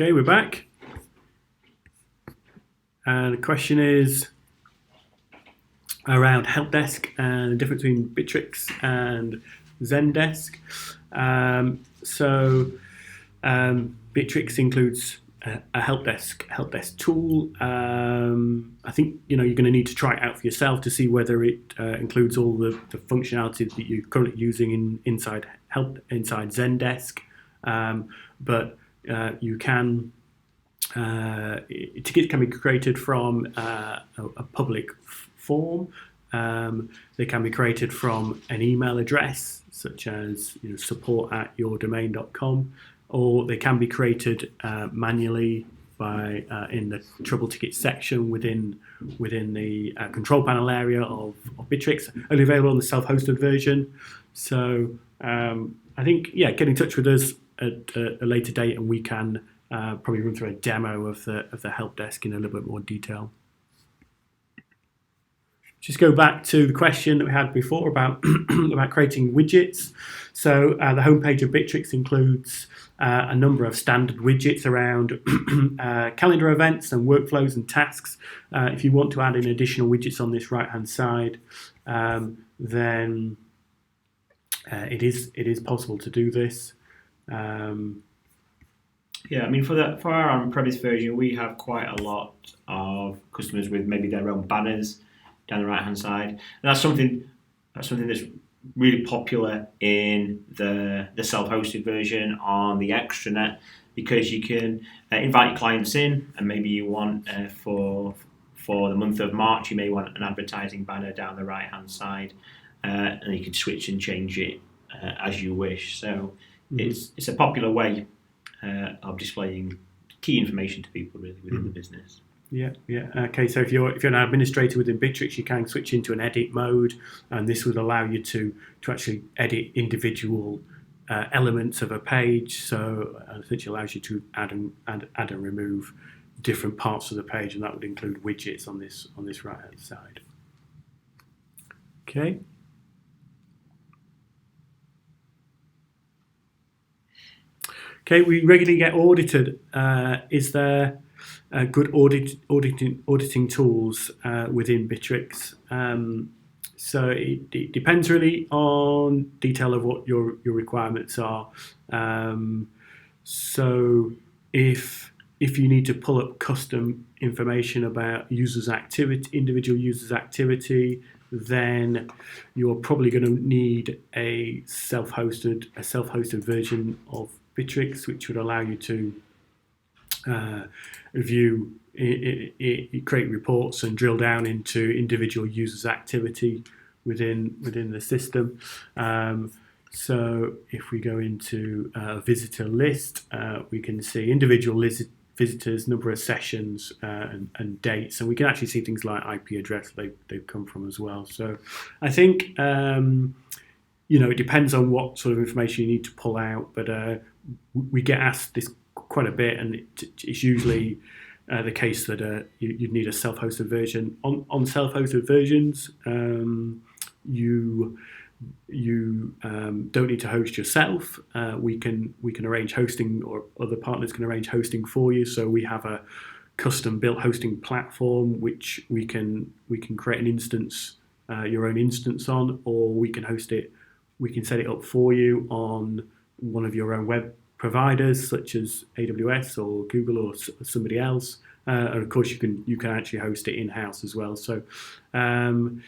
Okay, we're back. And the question is around help desk and the difference between Bitrix and Zendesk. Bitrix includes a help desk tool. I think you're going to need to try it out for yourself to see whether it includes all the functionality that you're currently using inside Zendesk. But you can. Tickets can be created from a public form. They can be created from an email address, such as support@yourdomain.com, or they can be created manually by in the trouble ticket section within the control panel area of Bitrix, only available on the self-hosted version. So I think, get in touch with us at a later date, and we can probably run through a demo of the help desk in a little bit more detail. Just go back to the question that we had before about about creating widgets. So the homepage of Bitrix includes a number of standard widgets around calendar events and workflows and tasks. If you want to add in additional widgets on this right-hand side, then it is possible to do this. Yeah, I mean, for our on-premise version, we have quite a lot of customers with maybe their own banners down the right-hand side. And that's something that's really popular in the self-hosted version on the extranet, because you can invite your clients in, and maybe you want for the month of March, you may want an advertising banner down the right-hand side, and you can switch and change it as you wish. So it's a popular way of displaying key information to people really within the business. Yeah. Okay, so if you're an administrator within Bitrix, you can switch into an edit mode, and this would allow you to actually edit individual elements of a page. So essentially allows you to add and remove different parts of the page, and that would include widgets on this right hand side. Okay. Okay, we regularly get audited. Is there good auditing tools within Bitrix? So it depends really on detail of what your requirements are. So if you need to pull up custom information about individual users' activity, then you're probably going to need a self-hosted version of Bitrix, which would allow you to view, create reports and drill down into individual users' activity within the system. So if we go into a visitor list, we can see individual visitors, number of sessions, and dates, and we can actually see things like IP address they've come from as well. So I think it depends on what sort of information you need to pull out, but we get asked this quite a bit, and it's usually the case that you'd need a self-hosted version. On self-hosted versions, you don't need to host yourself. We can arrange hosting, or other partners can arrange hosting for you. So we have a custom-built hosting platform which we can create an instance, your own instance on, or we can host it. We can set it up for you on one of your own web providers, such as AWS or Google or somebody else. And of course, you can actually host it in-house as well. So in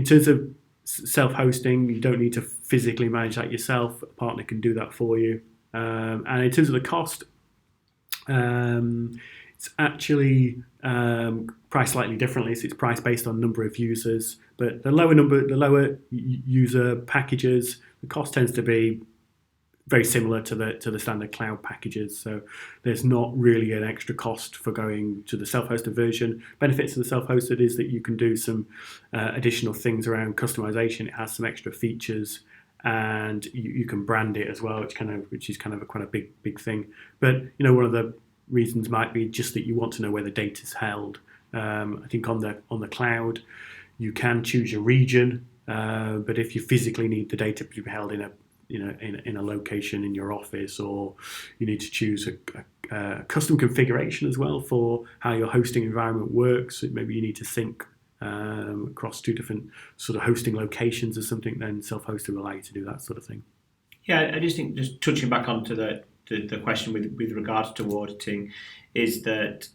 terms of self-hosting, you don't need to physically manage that yourself. A partner can do that for you. And in terms of the cost, it's actually priced slightly differently. So it's priced based on number of users, but the lower user packages, the cost tends to be very similar to the standard cloud packages. So there's not really an extra cost for going to the self-hosted version. Benefits of the self-hosted is that you can do some additional things around customization. It has some extra features, and you can brand it as well, which is quite a big thing. But one of the reasons might be just that you want to know where the data is held. I think on the cloud, you can choose your region, but if you physically need the data to be held in in a location in your office, or you need to choose a custom configuration as well for how your hosting environment works. Maybe you need to sync across two different sort of hosting locations or something. Then self-hosted will allow you to do that sort of thing. Yeah, I just think, just touching back onto the question with regards to auditing, is that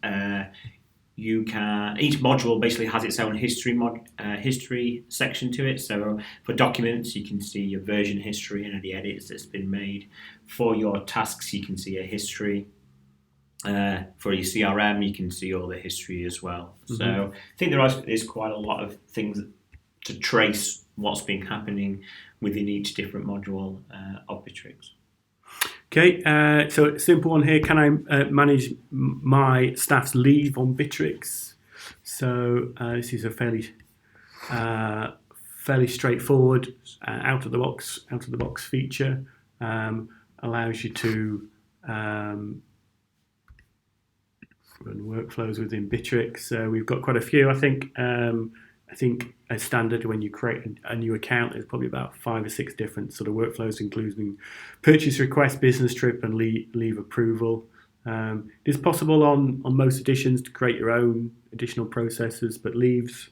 each module basically has its own history section to it. So for documents, you can see your version history and any edits that's been made. For your tasks, you can see a history. For your CRM, you can see all the history as well. Mm-hmm. So I think there is quite a lot of things to trace what's been happening within each different module of Bitrix. Okay, so a simple one here. Can I manage my staff's leave on Bitrix? So this is a fairly straightforward out of the box feature. Allows you to run workflows within Bitrix. So we've got quite a few. I think as standard, when you create a new account, there's probably about 5 or 6 different sort of workflows, including purchase request, business trip, and leave approval. It's possible on most editions to create your own additional processes, but leave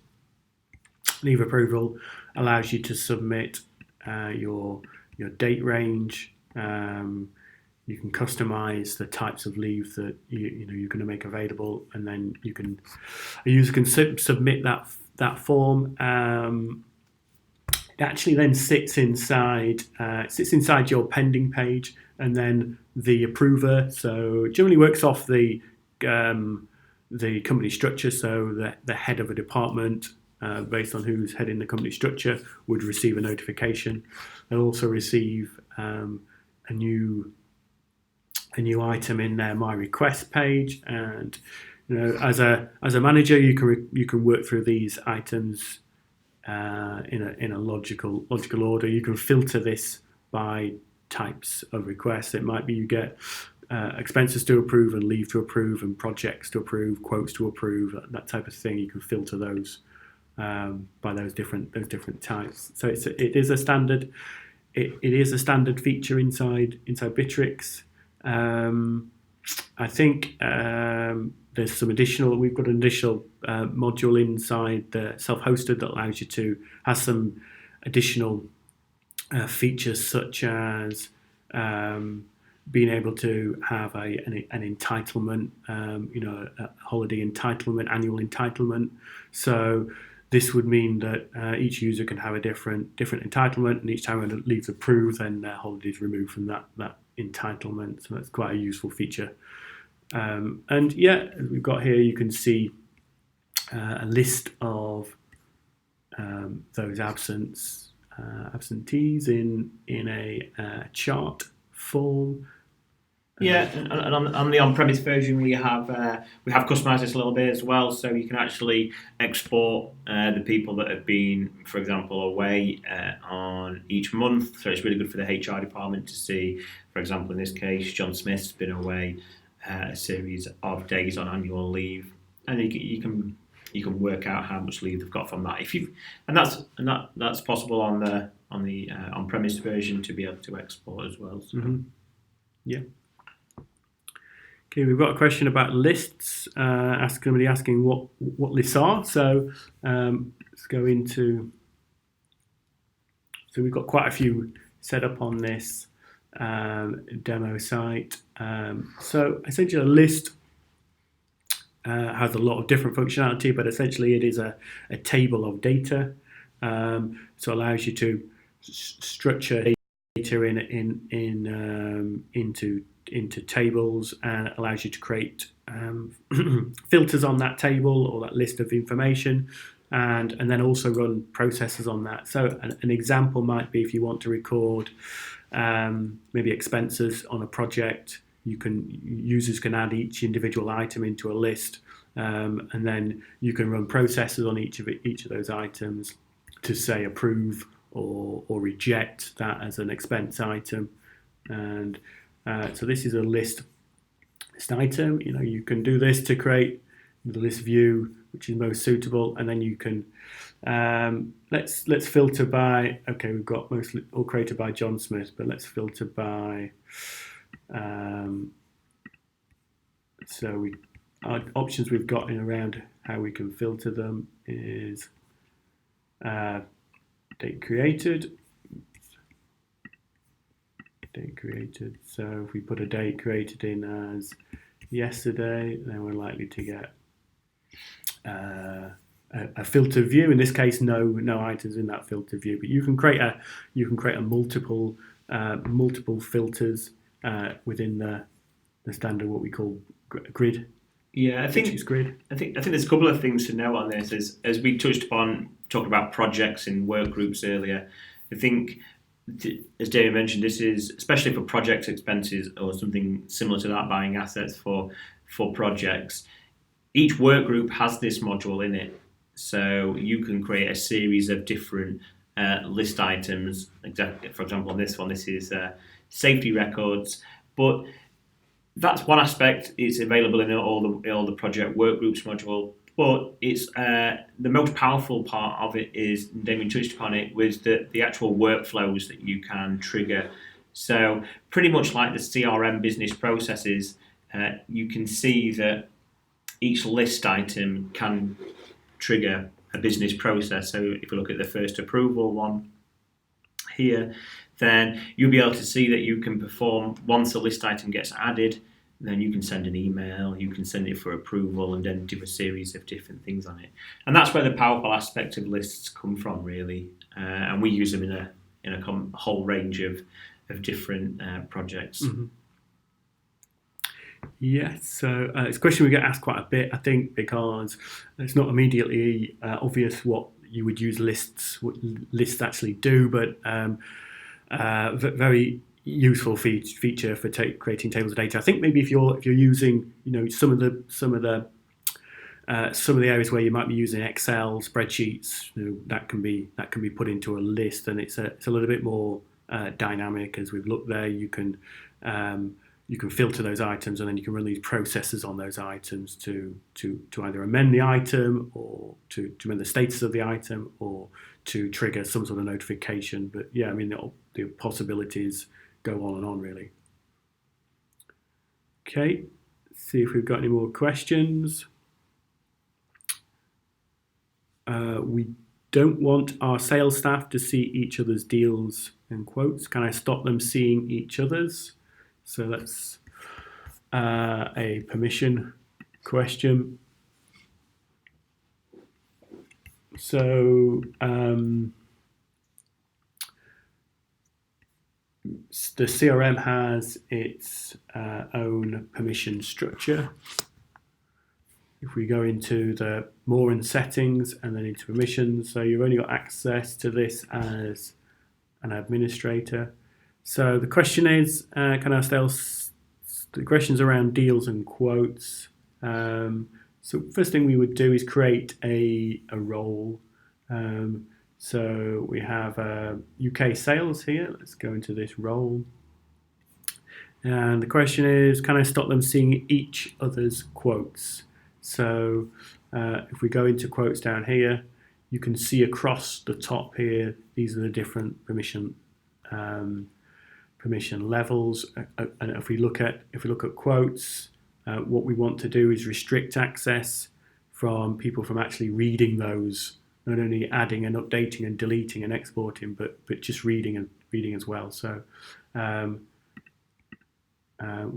approval allows you to submit your date range. You can customize the types of leave that you're going to make available, and then a user can submit that form. It actually then sits inside your pending page, and then the approver. So it generally works off the company structure. So the head of a department, based on who's heading the company structure, would receive a notification. They'll also receive a new item in their My Request page, and as a manager, you can work through these items in a logical order. You can filter this by types of requests. It might be you get expenses to approve and leave to approve and projects to approve, quotes to approve, that type of thing. You can filter those by those different types. So it is a standard. It is a standard feature inside Bitrix. I think there's some additional. We've got an additional module inside the self-hosted that allows you to have some additional features, such as being able to have an entitlement, a holiday entitlement, annual entitlement. So this would mean that each user can have a different entitlement, and each time when it leaves approved, then their holiday is removed from that entitlement. So that's quite a useful feature. And yeah, as we've got here, you can see a list of those absentees in a chart form. Yeah, and on the on-premise version, we have customized this a little bit as well, so you can actually export the people that have been, for example, away on each month. So it's really good for the HR department to see, for example, in this case, John Smith's been away a series of days on annual leave, and you can work out how much leave they've got from that. That's possible on the on-premise version to be able to export as well. So. Mm-hmm. Yeah. Okay, we've got a question about lists. Somebody asking what lists are. So let's go into. So we've got quite a few set up on this demo site. So essentially, a list has a lot of different functionality, but essentially it is a table of data. So it allows you to structure data into tables, and it allows you to create filters on that table or that list of information, and then also run processes on that. So an example might be if you want to record maybe expenses on a project, users can add each individual item into a list, and then you can run processes on each of those items to say approve or reject that as an expense item. And so this is a list item. You can do this to create the list view which is most suitable, and then you can let's filter by. Okay, we've got mostly all created by John Smith, but let's filter by. So our options we've got in around how we can filter them is date created. Date created. So if we put a date created in as yesterday, then we're likely to get a filter view. In this case, no items in that filter view, but you can create a multiple filters within the standard what we call grid. Yeah, I think there's a couple of things to note on this. As we touched upon, talking about projects and work groups earlier, I think, as David mentioned, this is especially for project expenses or something similar to that, buying assets for projects. Each work group has this module in it, so you can create a series of different list items. Exactly, for example, on this one, this is safety records, but that's one aspect. It's available in all the project work groups module, but it's the most powerful part of it is, Damien touched upon it, was the actual workflows that you can trigger. So pretty much like the CRM business processes, you can see that each list item can trigger a business process. So if you look at the first approval one here, then you'll be able to see that you can perform, once a list item gets added, then you can send an email, you can send it for approval, and then do a series of different things on it. And that's where the powerful aspect of lists come from, really. And we use them in a whole range of different projects. Mm-hmm. Yes, so it's a question we get asked quite a bit, I think, because it's not immediately obvious what you would use what lists actually do, but very useful feature for creating tables of data. I think maybe if you're using some of the areas where you might be using Excel spreadsheets, that can be put into a list, and it's a little bit more dynamic. As we've looked there, you can filter those items, and then you can run these processes on those items to either amend the item, or to amend the status of the item, or to trigger some sort of notification. But yeah, I mean, the possibilities go on and on, really. Okay, see if we've got any more questions. We don't want our sales staff to see each other's deals and quotes. Can I stop them seeing each other's? So that's a permission question. So the CRM has its own permission structure. If we go into the more in settings and then into permissions, so you've only got access to this as an administrator. So the question is, can our sales? The question's around deals and quotes. So first thing we would do is create a role. So we have UK sales here. Let's go into this role. And the question is, can I stop them seeing each other's quotes? So if we go into quotes down here, you can see across the top here, these are the different permission levels. And if we look at quotes, what we want to do is restrict access from people from actually reading those, not only adding and updating and deleting and exporting, but just reading as well. So what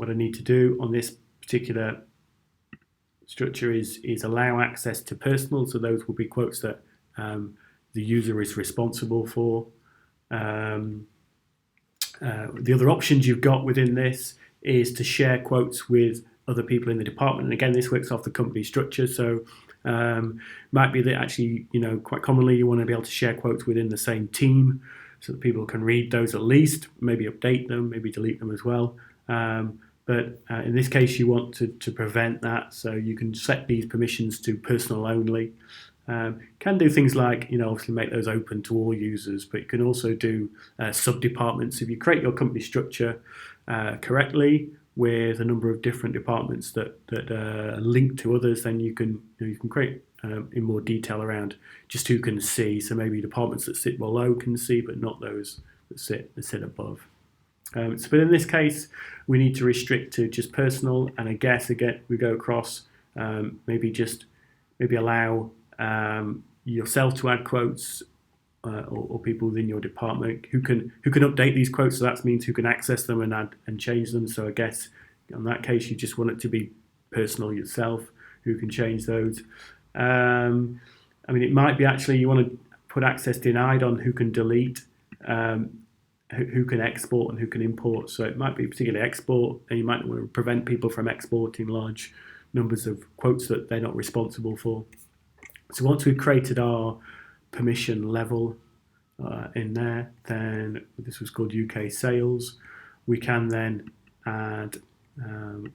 I need to do on this particular structure is allow access to personal. So those will be quotes that the user is responsible for. The other options you've got within this is to share quotes with other people in the department. And again, this works off the company structure. So might be that actually, quite commonly you want to be able to share quotes within the same team so that people can read those at least, maybe update them, maybe delete them as well. But in this case, you want to prevent that. So you can set these permissions to personal only. Can do things like, obviously make those open to all users, but you can also do sub-departments. If you create your company structure correctly, with a number of different departments that link to others, then you can create in more detail around just who can see. So maybe departments that sit below can see, but not those that sit above. But in this case, we need to restrict to just personal, and I guess again we go across. Maybe allow yourself to add quotes, or people within your department who can update these quotes. So that means who can access them and add and change them. So I guess in that case, you just want it to be personal yourself who can change those. I mean, it might be actually you want to put access denied on who can delete, who can export and who can import. So it might be particularly export, and you might want to prevent people from exporting large numbers of quotes that they're not responsible for. So once we've created our permission level in there, then this was called UK sales. We can then add,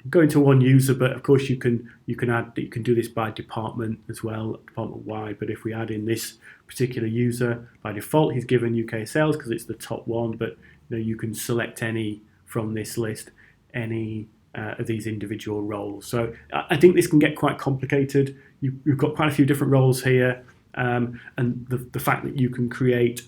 go into one user, but of course you can do this by department as well, department wide. But if we add in this particular user, by default he's given UK sales because it's the top one, but you can select any from this list, any of these individual roles. So I think this can get quite complicated. You've got quite a few different roles here, and the fact that you can create,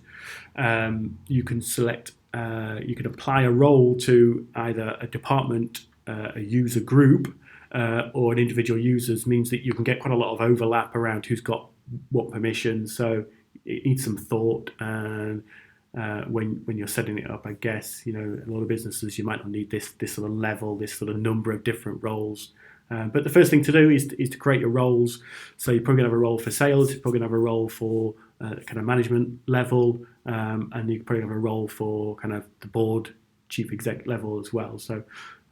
you can select, you can apply a role to either a department, a user group, or an individual users means that you can get quite a lot of overlap around who's got what permissions. So it needs some thought, and when you're setting it up, I guess a lot of businesses you might not need this sort of level, this sort of number of different roles. But the first thing to do is to create your roles. So you're probably going to have a role for sales, you're probably going to have a role for kind of management level, and you probably have a role for kind of the board, chief exec level as well. So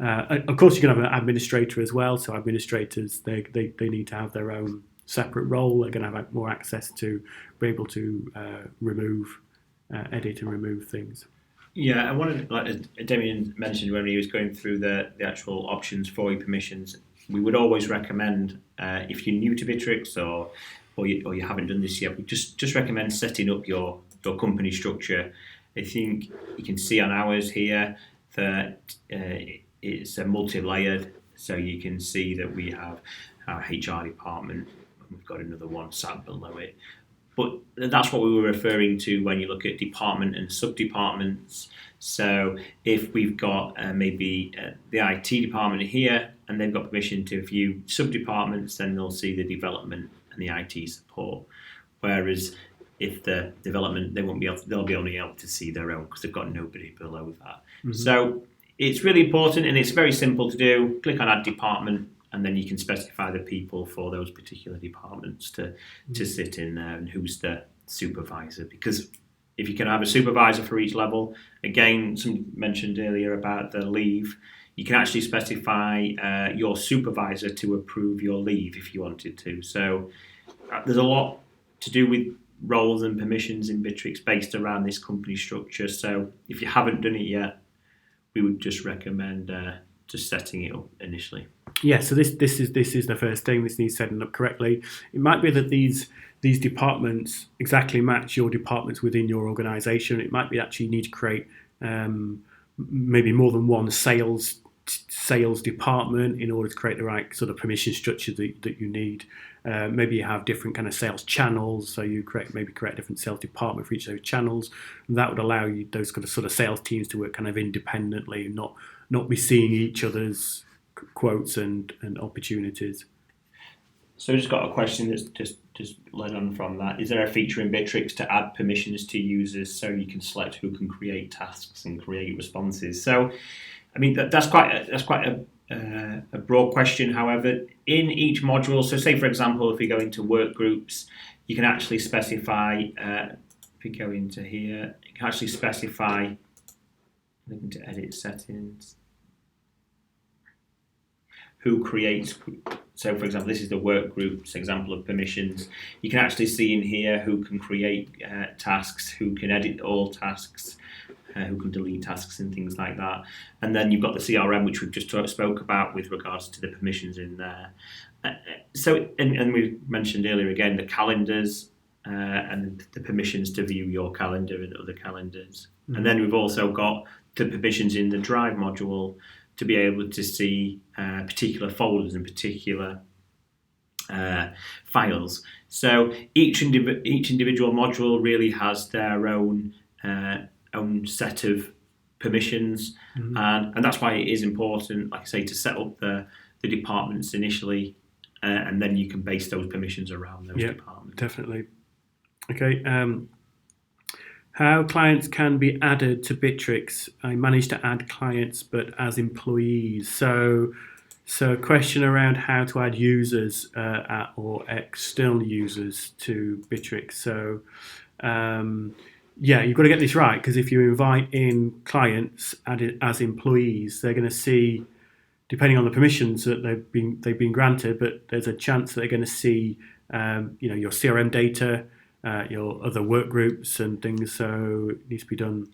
of course you're going to have an administrator as well. So administrators, they need to have their own separate role. They're going to have more access to be able to remove, edit and remove things. Yeah, I wanted, like Damien mentioned when he was going through the actual options for your permissions, we would always recommend, if you're new to Bitrix or you haven't done this yet, we just recommend setting up your company structure. I think you can see on ours here that it's multi-layered, so you can see that we have our HR department, and we've got another one sat below it. But that's what we were referring to when you look at department and sub-departments. So if we've got maybe the IT department here, and they've got permission to view sub-departments, then they'll see the development and the IT support. Whereas if the development, they'll be only able to see their own because they've got nobody below that. Mm-hmm. So it's really important, and it's very simple to do. Click on Add Department, and then you can specify the people for those particular departments to sit in there and who's the supervisor. Because if you can have a supervisor for each level, again, someone mentioned earlier about the leave, you can actually specify your supervisor to approve your leave if you wanted to. So there's a lot to do with roles and permissions in Bitrix based around this company structure. So if you haven't done it yet, we would just recommend just setting it up initially. Yeah, so this is the first thing. This needs setting up correctly. It might be that these departments exactly match your departments within your organisation. It might be actually you need to create maybe more than one sales department in order to create the right sort of permission structure that you need. Maybe you have different kind of sales channels, so you create a different sales department for each of those channels, and that would allow you those kind of sort of sales teams to work kind of independently and not be seeing each other's quotes and opportunities. So I just got a question that's just led on from that. Is there a feature in Bitrix to add permissions to users so you can select who can create tasks and create responses? So, I mean that's quite a broad question. However, in each module, so say for example, if we go into work groups, you can actually specify. If we go into here, you can actually specify. Looking to edit settings. Who creates, so for example, this is the work group's example of permissions. You can actually see in here who can create tasks, who can edit all tasks, who can delete tasks and things like that. And then you've got the CRM, which we've just spoke about with regards to the permissions in there. So we mentioned earlier again, the calendars and the permissions to view your calendar and other calendars. Mm-hmm. And then we've also got the permissions in the Drive module. to be able to see particular folders and particular files. So each individual module really has their own set of permissions, and that's why it is important, like I say, to set up the departments initially, and then you can base those permissions around those departments. Definitely. Okay. How clients can be added to Bitrix. I managed to add clients, but as employees. So a question around how to add users or external users to Bitrix. So you've got to get this right, because if you invite in clients added as employees, they're going to see, depending on the permissions that they've been granted, but there's a chance that they're going to see your CRM data, your other work groups and things. So it needs to be done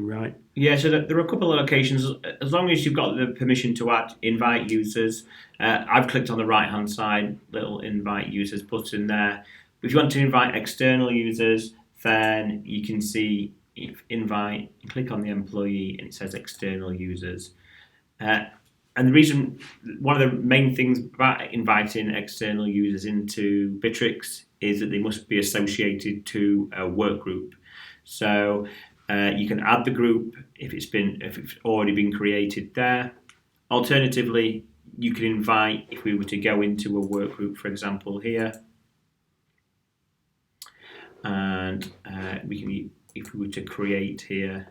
right. Yeah, so there are a couple of locations. As long as you've got the permission to invite users, I've clicked on the right hand side little invite users button there. If you want to invite external users, then you can see invite, you click on the employee and it says external users. And the reason, one of the main things about inviting external users into Bitrix is that they must be associated to a work group. So you can add the group if it's already been created there. Alternatively, you can invite, if we were to go into a work group, for example, here, and if we were to create here,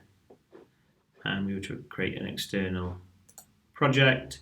and we were to create an external project.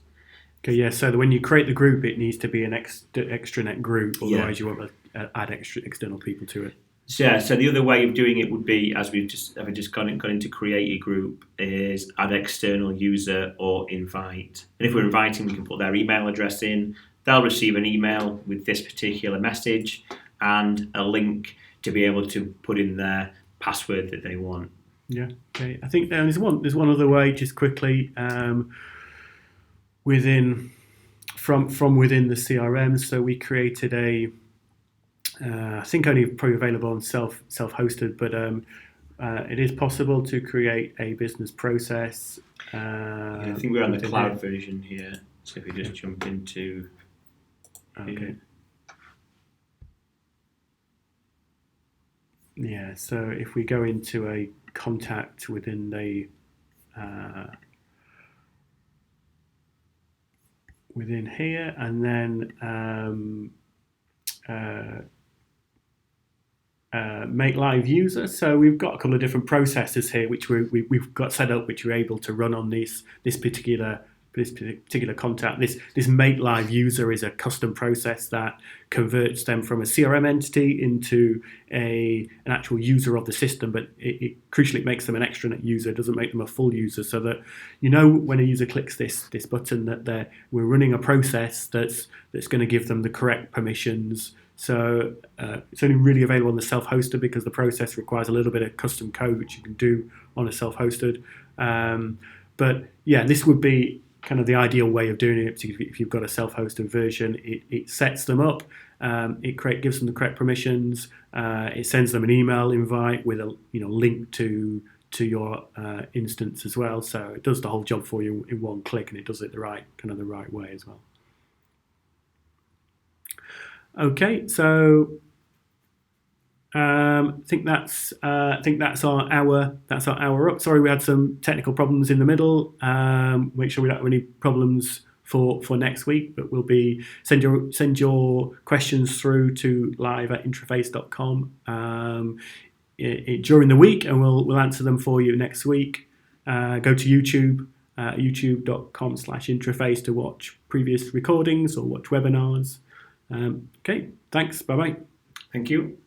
Okay, yeah, so when you create the group, it needs to be an extranet group, otherwise you want to add external people to it. So the other way of doing it would be, as we've just gone into create a group, is add external user or invite. And if we're inviting, we can put their email address in. They'll receive an email with this particular message and a link to be able to put in their password that they want. Yeah, okay. I think there's one other way, just quickly, from within the CRM. So we created I think only probably available on self-hosted, but it is possible to create a business process. I think we're on the cloud version here. So if we just jump into here. Yeah, so if we go into a contact within the within here, and then make live user. So we've got a couple of different processes here which we've got set up, which we're able to run on this particular contact. This make live user is a custom process that converts them from a CRM entity into an actual user of the system, but it crucially makes them an extranet user. It doesn't make them a full user, so that when a user clicks this button that we're running a process that's going to give them the correct permissions. So it's only really available on the self-hosted because the process requires a little bit of custom code, which you can do on a self-hosted. But yeah, this would be kind of the ideal way of doing it. If you've got a self-hosted version, it sets them up, it gives them the correct permissions, it sends them an email invite with a link to your instance as well. So it does the whole job for you in one click, and it does it the right way as well. Okay, so I think that's our hour up. Sorry, we had some technical problems in the middle. Make sure we don't have any problems for next week, but we'll be send your questions through to live@intraface.com during the week, and we'll answer them for you next week. Go to YouTube, youtube.com/intraface to watch previous recordings or watch webinars. Okay, thanks. Bye bye. Thank you.